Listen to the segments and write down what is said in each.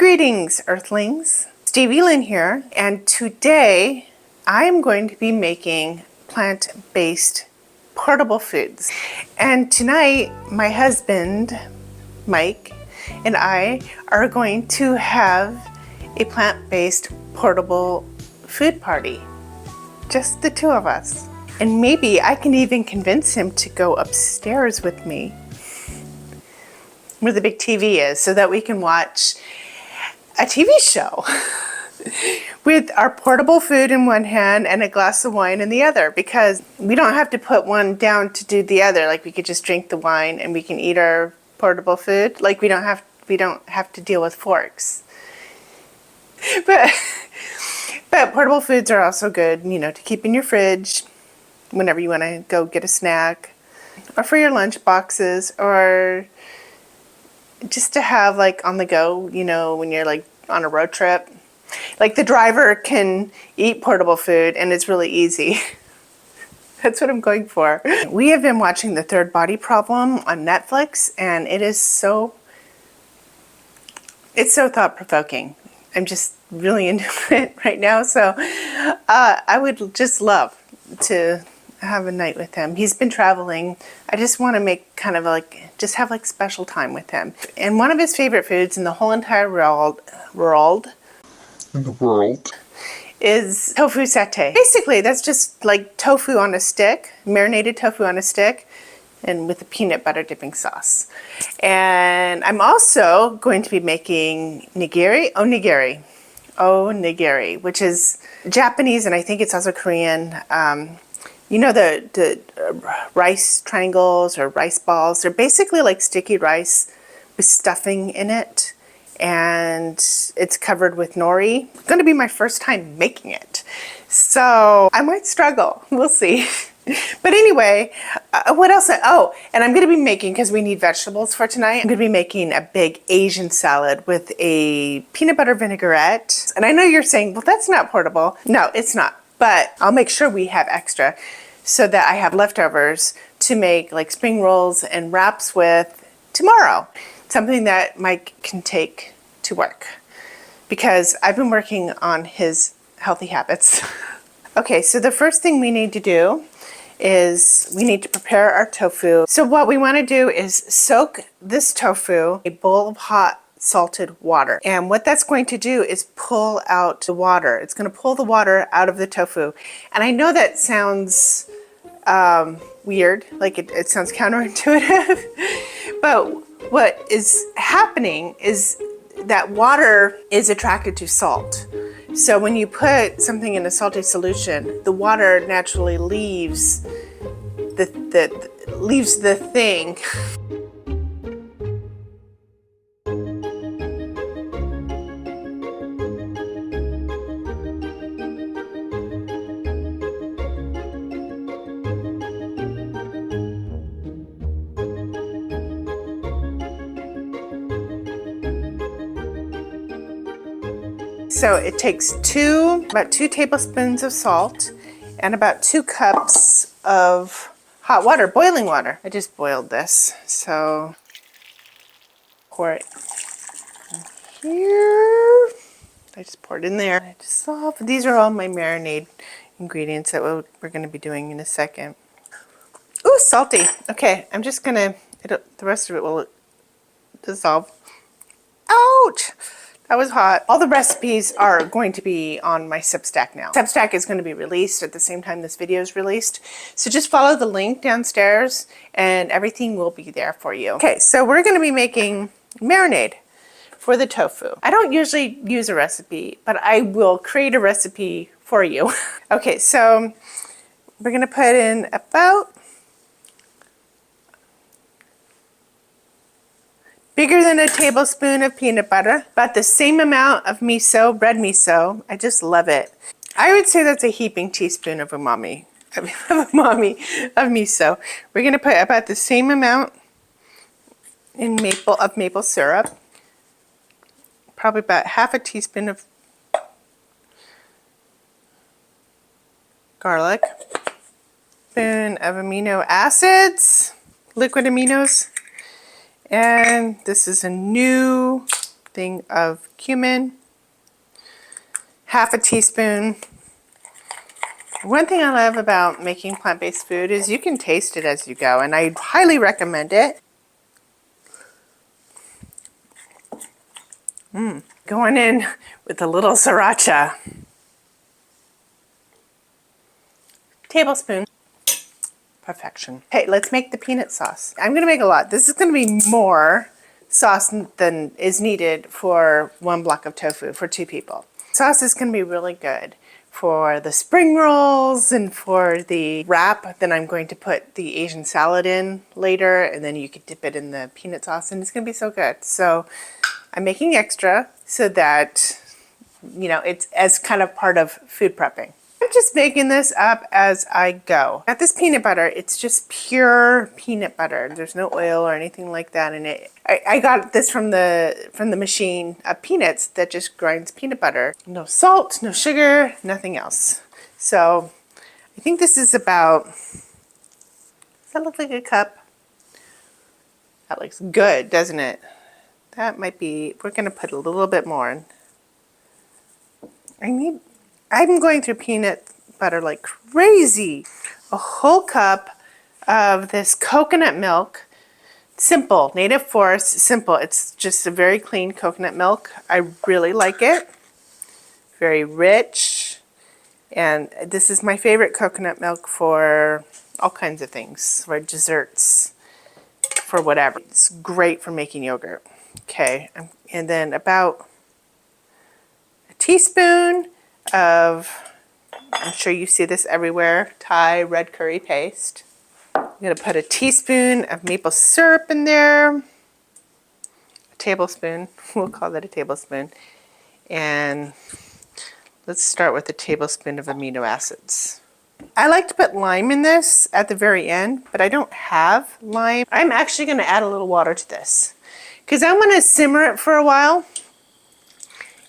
Greetings, Earthlings. Stevie Lynn here, and today I am going to be making plant-based portable foods. And tonight, my husband, Mike, and I are going to have a plant-based portable food party. Just the two of us. And maybe I can even convince him to go upstairs with me, where the big TV is, so that we can watch a TV show with our portable food in one hand and a glass of wine in the other, because we don't have to put one down to do the other. Like, we could just drink the wine and we can eat our portable food. Like, we don't have to deal with forks. But portable foods are also good, you know, to keep in your fridge whenever you want to go get a snack, or for your lunch boxes, or just to have like on the go, you know, when you're like on a road trip. Like, the driver can eat portable food and it's really easy. That's what I'm going for. We have been watching The Third Body Problem on Netflix, and it's so thought-provoking. I'm just really into it right now, so I would just love to have a night with him. He's been traveling. I just want to make kind of like, just have like special time with him. And one of his favorite foods in the whole entire world is tofu satay. Basically, that's just like tofu on a stick, marinated tofu on a stick, and with a peanut butter dipping sauce. And I'm also going to be making onigiri, which is Japanese, and I think it's also Korean. You know, the rice triangles or rice balls? They're basically like sticky rice with stuffing in it, and it's covered with nori. It's going to be my first time making it, so I might struggle. We'll see. But anyway, what else? Oh, and I'm going to be making, because we need vegetables for tonight, I'm going to be making a big Asian salad with a peanut butter vinaigrette. And I know you're saying, well, that's not portable. No, it's not. But I'll make sure we have extra so that I have leftovers to make like spring rolls and wraps with tomorrow. Something that Mike can take to work, because I've been working on his healthy habits. Okay, so the first thing we need to do is we need to prepare our tofu. So what we want to do is soak this tofu in a bowl of hot salted water. And what that's going to do is pull out the water. It's going to pull the water out of the tofu. And I know that sounds weird, like it sounds counterintuitive, but what is happening is that water is attracted to salt. So when you put something in a salty solution, the water naturally leaves the thing. So it takes about 2 tablespoons of salt and about 2 cups of hot water, boiling water. I just boiled this, so pour it in here. I just poured in there. I dissolve. These are all my marinade ingredients that we're going to be doing in a second. Ooh, salty. Okay, I'm just gonna, the rest of it will dissolve. Ouch! That was hot. All the recipes are going to be on my Substack now. Substack is going to be released at the same time this video is released. So just follow the link downstairs and everything will be there for you. Okay, so we're going to be making marinade for the tofu. I don't usually use a recipe, but I will create a recipe for you. Okay, so we're going to put in about bigger than a tablespoon of peanut butter, about the same amount of miso, red miso. I just love it. I would say that's a heaping teaspoon of umami, of miso. We're going to put about the same amount in maple syrup, probably about half a teaspoon of garlic, spoon of amino acids, liquid aminos. And this is a new thing of cumin, half a teaspoon. One thing I love about making plant-based food is you can taste it as you go, and I highly recommend it. Going in with a little sriracha. Tablespoon. Perfection. Okay, let's make the peanut sauce. I'm gonna make a lot. This is gonna be more sauce than is needed for one block of tofu for 2 people. Sauce is gonna be really good for the spring rolls and for the wrap. Then I'm going to put the Asian salad in later, and then you could dip it in the peanut sauce, and it's gonna be so good. So I'm making extra so that, you know, it's as kind of part of food prepping. I'm just making this up as I go. Got this peanut butter. It's just pure peanut butter. There's no oil or anything like that in it. I got this from the machine of peanuts that just grinds peanut butter. No salt, no sugar, nothing else. So I think this is about, does that look like a cup? That looks good, doesn't it? That might be, we're gonna put a little bit more in. I'm going through peanut butter like crazy. A whole cup of this coconut milk. Simple, native forest, simple. It's just a very clean coconut milk. I really like it. Very rich. And this is my favorite coconut milk for all kinds of things, for desserts, for whatever. It's great for making yogurt. Okay, and then about a teaspoon of, I'm sure you see this everywhere, Thai red curry paste. I'm going to put a teaspoon of maple syrup in there, a tablespoon, we'll call that a tablespoon, and let's start with a tablespoon of amino acids. I like to put lime in this at the very end, but I don't have lime. I'm actually going to add a little water to this because I want to simmer it for a while,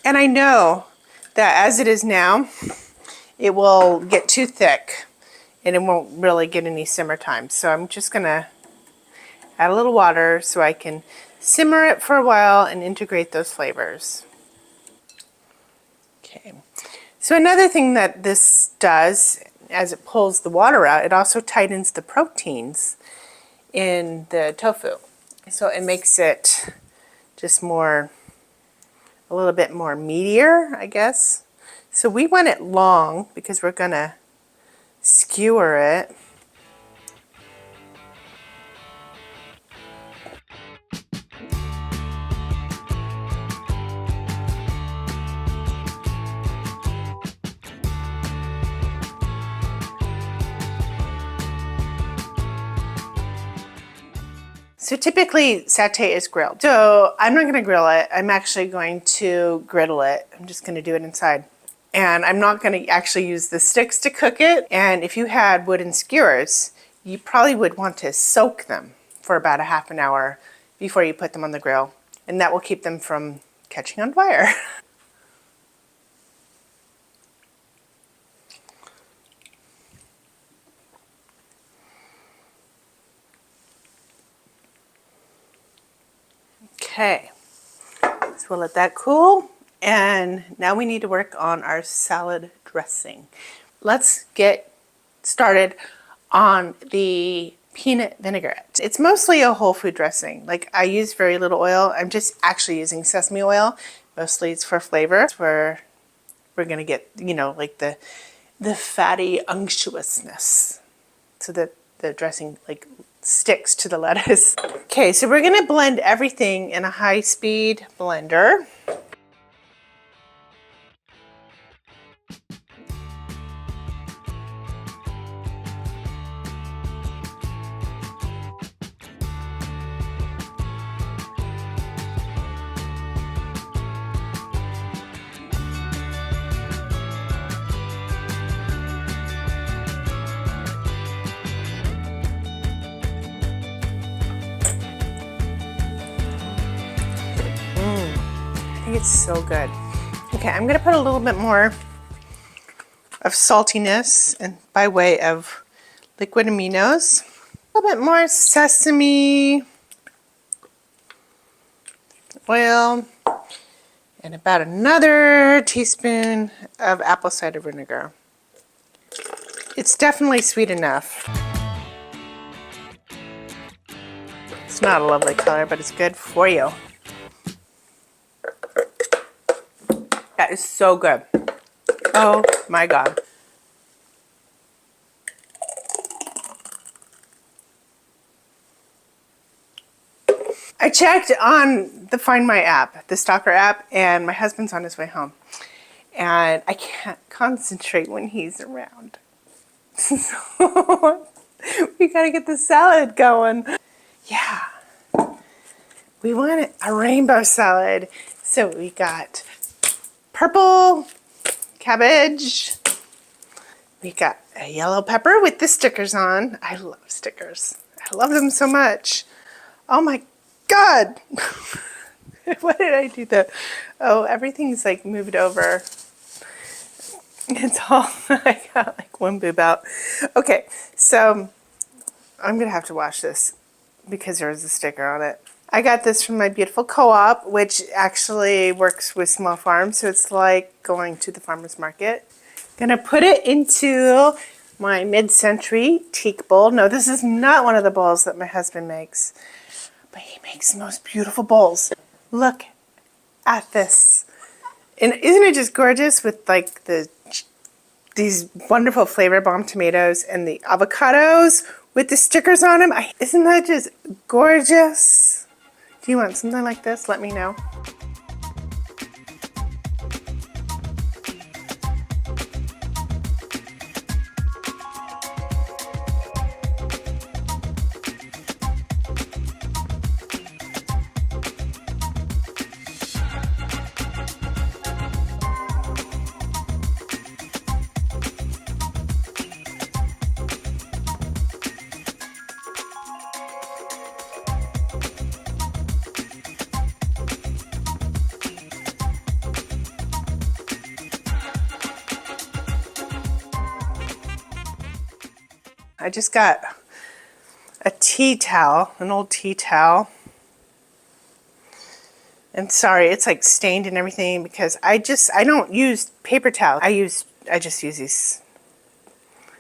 and I know that as it is now, it will get too thick and it won't really get any simmer time. So I'm just gonna add a little water so I can simmer it for a while and integrate those flavors. Okay, so another thing that this does, as it pulls the water out, it also tightens the proteins in the tofu. So it makes it just more, a little bit more meatier, I guess. So we want it long because we're gonna skewer it. So typically satay is grilled. So I'm not gonna grill it. I'm actually going to griddle it. I'm just gonna do it inside. And I'm not going to actually use the sticks to cook it. And if you had wooden skewers, you probably would want to soak them for about a half an hour before you put them on the grill. And that will keep them from catching on fire. Okay, so we'll let that cool. And now we need to work on our salad dressing. Let's get started on the peanut vinaigrette. It's mostly a whole food dressing. Like, I use very little oil. I'm just actually using sesame oil. Mostly it's for flavor. It's where we're gonna get, you know, like the fatty unctuousness so that the dressing like sticks to the lettuce. Okay, so we're gonna blend everything in a high-speed blender. It's so good. Okay, I'm gonna put a little bit more of saltiness and by way of liquid aminos. A little bit more sesame oil. And about another teaspoon of apple cider vinegar. It's definitely sweet enough. It's not a lovely color, but it's good for you. That is so good. Oh my God. I checked on the Find My app, the Stalker app, and my husband's on his way home. And I can't concentrate when he's around. So we gotta get the salad going. Yeah. We want a rainbow salad. So we got purple cabbage. We got a yellow pepper with the stickers on. I love stickers. I love them so much. Oh my God. What did I do though? Oh, everything's like moved over. It's all, I got like one boob out. Okay, so I'm gonna have to wash this because there was a sticker on it. I got this from my beautiful co-op, which actually works with small farms, so it's like going to the farmer's market. Gonna put it into my mid-century teak bowl. No, this is not one of the bowls that my husband makes, but he makes the most beautiful bowls. Look at this. And isn't it just gorgeous with like these wonderful flavor bomb tomatoes and the avocados with the stickers on them? Isn't that just gorgeous? Do you want something like this? Let me know. I just got a tea towel, an old tea towel. And sorry, it's like stained and everything because I don't use paper towels. I just use these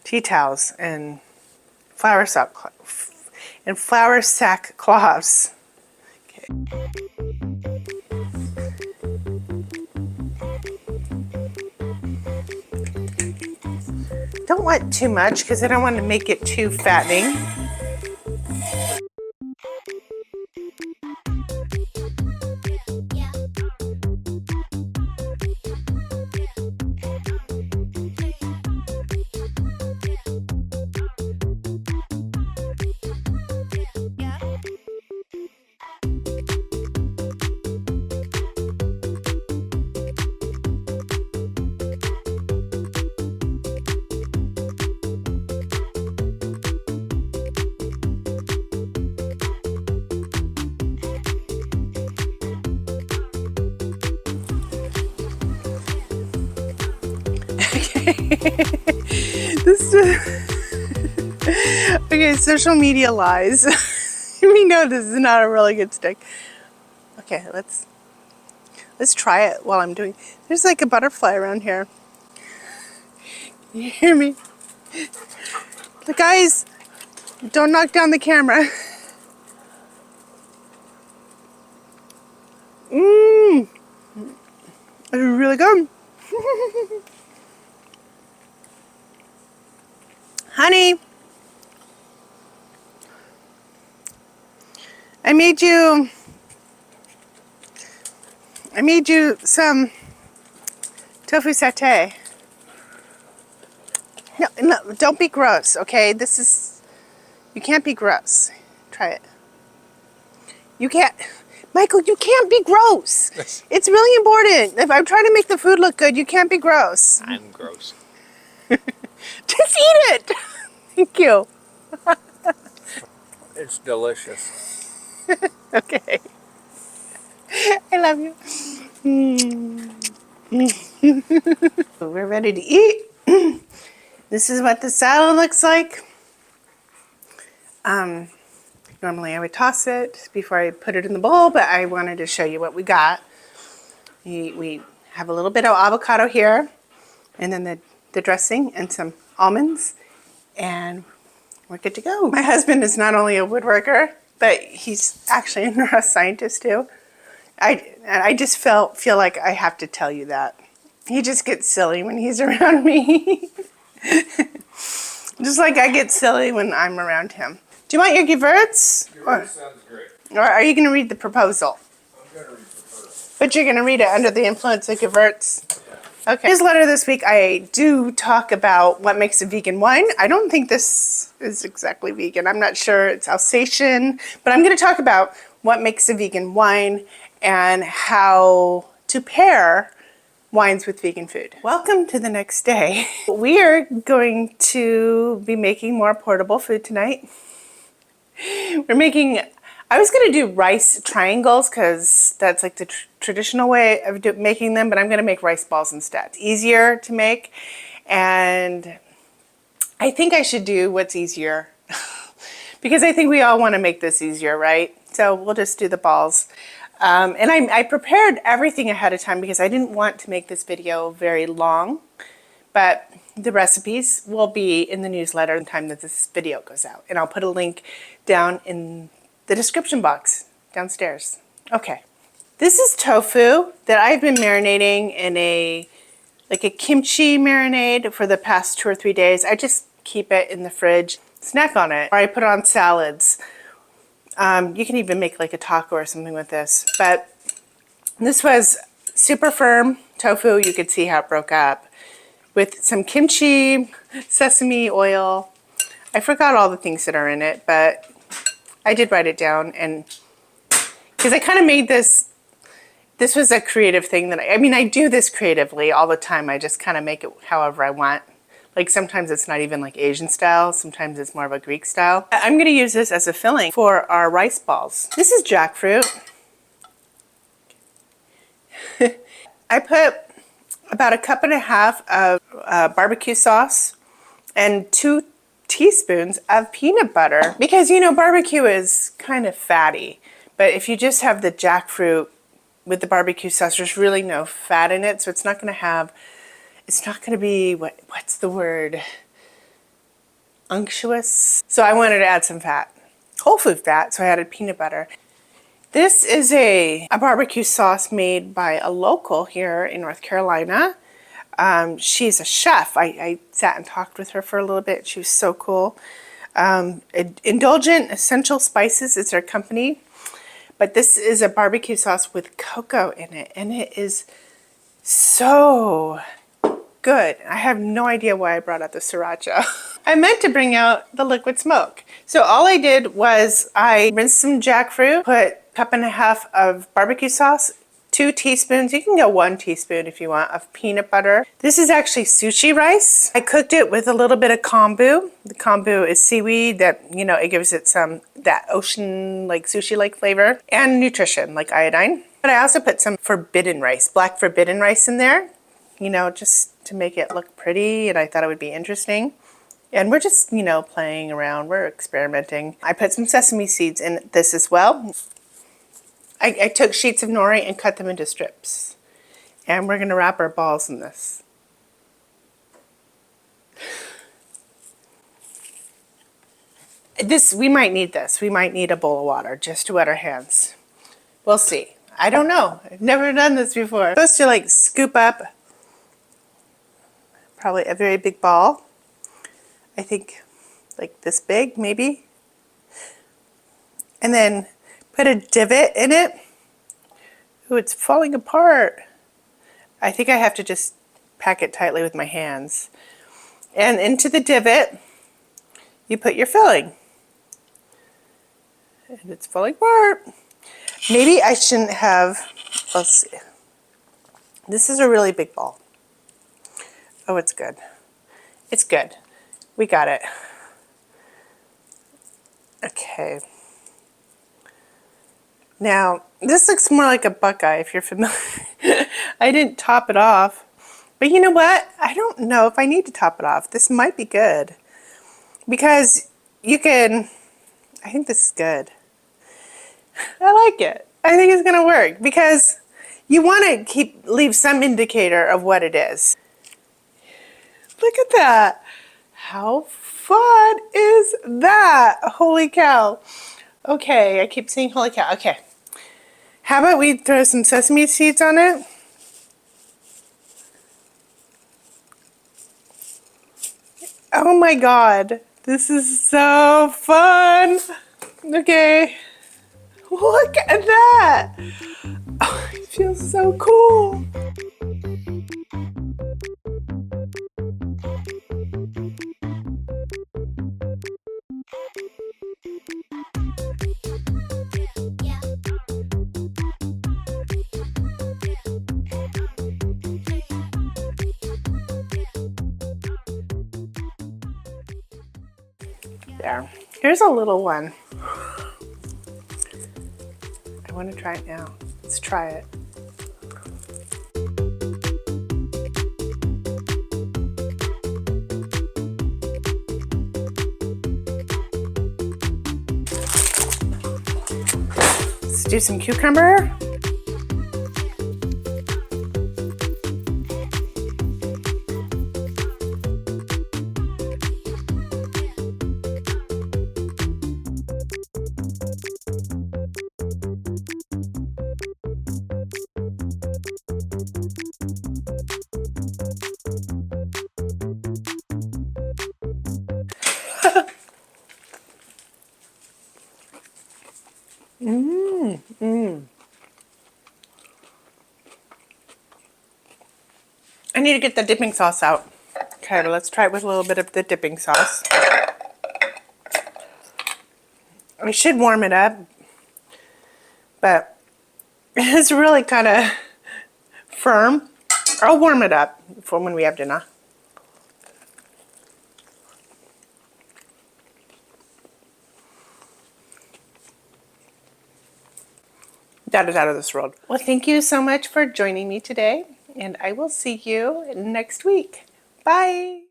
tea towels and flour sack cloths. Okay. Don't want too much because I don't want to make it too fattening. Okay, social media lies. We know this is not a really good stick. Okay, let's try it while I'm doing. There's like a butterfly around here. You hear me? The guys, don't knock down the camera. Mmm, it's really good. Honey, I made you some tofu satay. No, don't be gross, okay? You can't be gross. Try it. You can't, Michael, you can't be gross. It's really important. If I'm trying to make the food look good, you can't be gross. I'm gross. Just eat it. Thank you. It's delicious. Okay. I love you. We're ready to eat. This is what the salad looks like. Normally I would toss it before I put it in the bowl, but I wanted to show you what we got. We have a little bit of avocado here, and then the dressing and some almonds, and we're good to go. My husband is not only a woodworker, but he's actually a neuroscientist too. I just feel like I have to tell you that. He just gets silly when he's around me. Just like I get silly when I'm around him. Do you want your gewürz? Yours sounds great. Or are you going to read the proposal? I'm going to read the first. But you're going to read it under the influence of gewürz? Okay. His letter this week, I do talk about what makes a vegan wine. I don't think this is exactly vegan. I'm not sure. It's Alsatian. But I'm going to talk about what makes a vegan wine and how to pair wines with vegan food. Welcome to the next day. We are going to be making more portable food tonight. I was going to do rice triangles because that's like the traditional way of making them, but I'm going to make rice balls instead. It's easier to make, and I think I should do what's easier because I think we all want to make this easier, right? So we'll just do the balls. And I prepared everything ahead of time because I didn't want to make this video very long, but the recipes will be in the newsletter the time that this video goes out. And I'll put a link down in the description box downstairs. Okay. This is tofu that I've been marinating in a kimchi marinade for the past 2 or 3 days. I just keep it in the fridge, snack on it, or I put it on salads. You can even make like a taco or something with this. But this was super firm tofu. You could see how it broke up. With some kimchi, sesame oil. I forgot all the things that are in it, but I did write it down, and because I kind of made this was a creative thing that I do this creatively all the time. I just kind of make it however I want. Like sometimes it's not even like Asian style, sometimes it's more of a Greek style. I'm going to use this as a filling for our rice balls. This is jackfruit. I put about 1.5 cups of barbecue sauce and 2 teaspoons of peanut butter because barbecue is kind of fatty, but if you just have the jackfruit with the barbecue sauce, there's really no fat in it, so it's not going to be what's the word, unctuous. So I wanted to add some fat, whole food fat, so I added peanut butter. This is a barbecue sauce made by a local here in North Carolina. She's a chef. I sat and talked with her for a little bit. She was so cool. Indulgent Essential Spices is her company. But this is a barbecue sauce with cocoa in it. And it is so good. I have no idea why I brought out the sriracha. I meant to bring out the liquid smoke. So all I did was I rinsed some jackfruit, put 1.5 cups of barbecue sauce, 2 teaspoons, you can go 1 teaspoon if you want, of peanut butter. This is actually sushi rice. I cooked it with a little bit of kombu. The kombu is seaweed that, it gives it that ocean, like sushi-like flavor and nutrition, like iodine. But I also put some forbidden rice, black forbidden rice in there, just to make it look pretty, and I thought it would be interesting. And we're just, playing around, we're experimenting. I put some sesame seeds in this as well. I took sheets of nori and cut them into strips. And we're going to wrap our balls in this. We might need this. We might need a bowl of water just to wet our hands. We'll see. I don't know. I've never done this before. I'm supposed to scoop up probably a very big ball. I think like this big, maybe. And then put a divot in it. Ooh, it's falling apart. I think I have to just pack it tightly with my hands. And into the divot, you put your filling. And it's falling apart. Maybe I shouldn't have, let's see. This is a really big ball. Oh, it's good. It's good. We got it. Okay. Now, this looks more like a buckeye if you're familiar. I didn't top it off. But you know what? I don't know if I need to top it off. This might be good. Because I think this is good. I like it. I think it's going to work because You want to leave some indicator of what it is. Look at that. How fun is that? Holy cow. Okay, I keep saying holy cow. Okay. How about we throw some sesame seeds on it? Oh my God. This is so fun. Okay. Look at that. Oh, it feels so cool. There. Here's a little one. I want to try it now. Let's try it. Let's do some cucumber. I need to get the dipping sauce out. Okay, but let's try it with a little bit of the dipping sauce. I should warm it up, but it's really kind of firm. I'll warm it up for when we have dinner. That is out of this world. Well, thank you so much for joining me today, and I will see you next week. Bye.